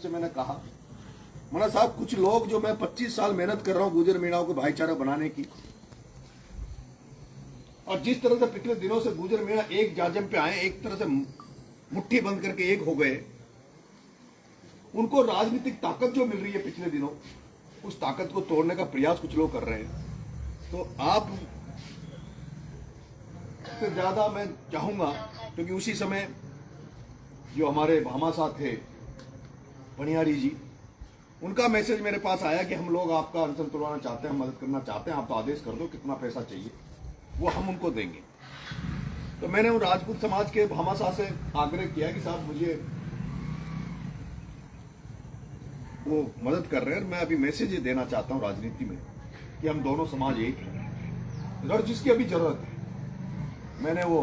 से मैंने कहा, मना साहब कुछ लोग जो मैं 25 साल मेहनत कर रहा हूं गुजर मीणाओं को भाईचारा बनाने की, और जिस तरह से पिछले दिनों से गुजर मीणा एक जाजम पे आए, एक तरह से मुट्ठी बंद करके एक हो गए, उनको राजनीतिक ताकत जो मिल रही है पिछले दिनों, उस ताकत को तोड़ने का प्रयास कुछ लोग कर रहे हैं। तो आप से ज्यादा मैं चाहूंगा, क्योंकि उसी समय जो हमारे भामाशाह थे पनियारी जी, उनका मैसेज मेरे पास आया कि हम लोग आपका अनशन तोड़वाना चाहते हैं, हम मदद करना चाहते हैं, आप तो आदेश कर दो कितना पैसा चाहिए वो हम उनको देंगे। तो मैंने उन राजपूत समाज के भामाशाह से आग्रह किया कि साहब मुझे वो मदद कर रहे हैं, मैं अभी मैसेज ये देना चाहता हूं राजनीति में कि हम दोनों समाज एक हैं, और जिसकी अभी जरूरत है। मैंने वो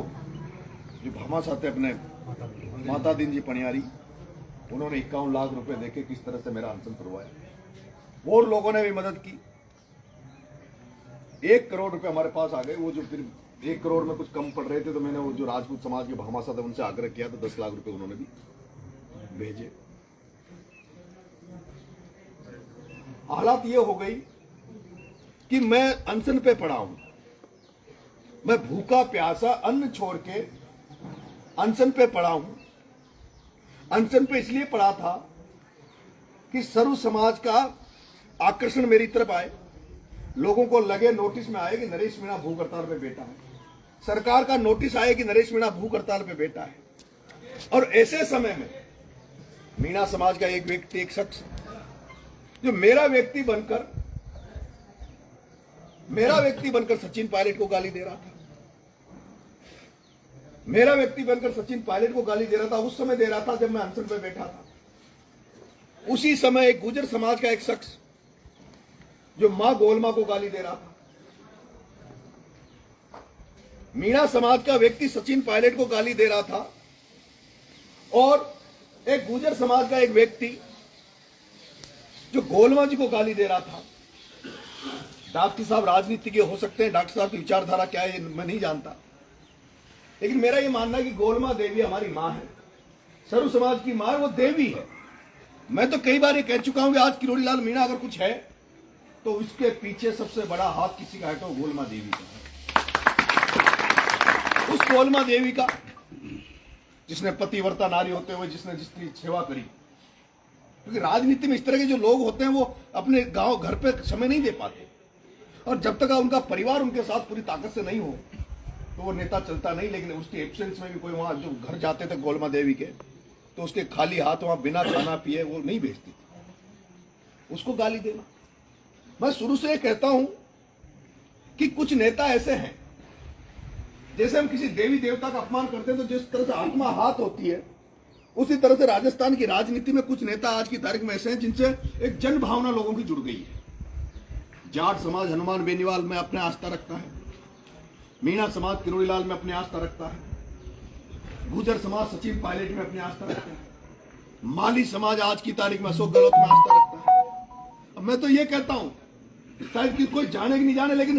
जो भामाशाह थे अपने माता दीन जी पनियारी, उन्होंने 51 लाख रुपए देके किस तरह से मेरा अनशन करवाया। और लोगों ने भी मदद की। 1 करोड़ रुपए हमारे पास आ गए। वो जो फिर 1 करोड़ में कुछ कम पड़ रहे थे, तो मैंने वो जो राजपूत समाज के भामाशाह थे उनसे आग्रह किया, तो 10 लाख रुपए उन्होंने भी भेजे। हालात ये हो गई कि मैं अनशन पे पड़ा हूं, मैं भूखा प्यासा अन्न छोड़ के अनशन पे पड़ा हूं। अनशन पे इसलिए पड़ा था कि सर्व समाज का आकर्षण मेरी तरफ आए, लोगों को लगे, नोटिस में आए कि नरेश मीणा भूख हड़ताल पे बैठा है, सरकार का नोटिस आए कि नरेश मीणा भूख हड़ताल पे बैठा है। और ऐसे समय में मीणा समाज का एक व्यक्ति, एक शख्स जो मेरा व्यक्ति बनकर सचिन पायलट को गाली दे रहा था, मेरा व्यक्ति बनकर सचिन पायलट को गाली दे रहा था, उस समय दे रहा था जब मैं अनशन पे बैठा था। उसी समय एक गुर्जर समाज का एक शख्स जो मां गोलमा को गाली दे रहा था, मीणा समाज का व्यक्ति सचिन पायलट को गाली दे रहा था, और एक गुर्जर समाज का एक व्यक्ति जो गोलमा जी को गाली दे रहा था। डॉक्टर साहब राजनीति के हो सकते हैं, डॉक्टर साहब की विचारधारा क्या है मैं नहीं जानता, लेकिन मेरा ये मानना है कि गोलमा देवी हमारी मां है, सर्व समाज की मां है, वो देवी है। मैं तो कई बार ये कह चुका हूं कि आज किरोड़ी लाल मीणा अगर कुछ है तो उसके पीछे सबसे बड़ा हाथ किसी का है तो गोलमा देवी का है। उस गोलमा देवी का जिसने पतिव्रता नारी होते हुए जिसकी सेवा करी। क्योंकि राजनीति में इस तरह के जो लोग होते हैं वो अपने गांव घर पे समय नहीं दे पाते, और जब तक उनका परिवार उनके साथ पूरी ताकत से नहीं हो तो वो नेता चलता नहीं। लेकिन उसके एब्सेंस में भी कोई वहां जो घर जाते थे गोलमा देवी के, तो उसके खाली हाथ वहां बिना खाना पिए वो नहीं भेजती थी, उसको गाली देना। मैं शुरू से कहता हूं कि कुछ नेता ऐसे हैं, जैसे हम किसी देवी देवता का अपमान करते हैं तो जिस तरह से आत्मा हाथ होती है, उसी तरह से राजस्थान की राजनीति में कुछ नेता आज की तारीख में ऐसे हैं जिनसे एक जन भावना लोगों की जुड़ गई है। जाट समाज हनुमान बेनीवाल में अपने आस्था रखता है, मीणा समाज किरोड़ी लाल में अपनी आस्था रखता है, गुर्जर समाज सचिन पायलट में अपनी आस्था रखता है, माली समाज आज की तारीख में अशोक गहलोत में आस्था रखता है। अब मैं तो ये कहता हूं, शायद कि कोई जाने कि नहीं जाने, लेकिन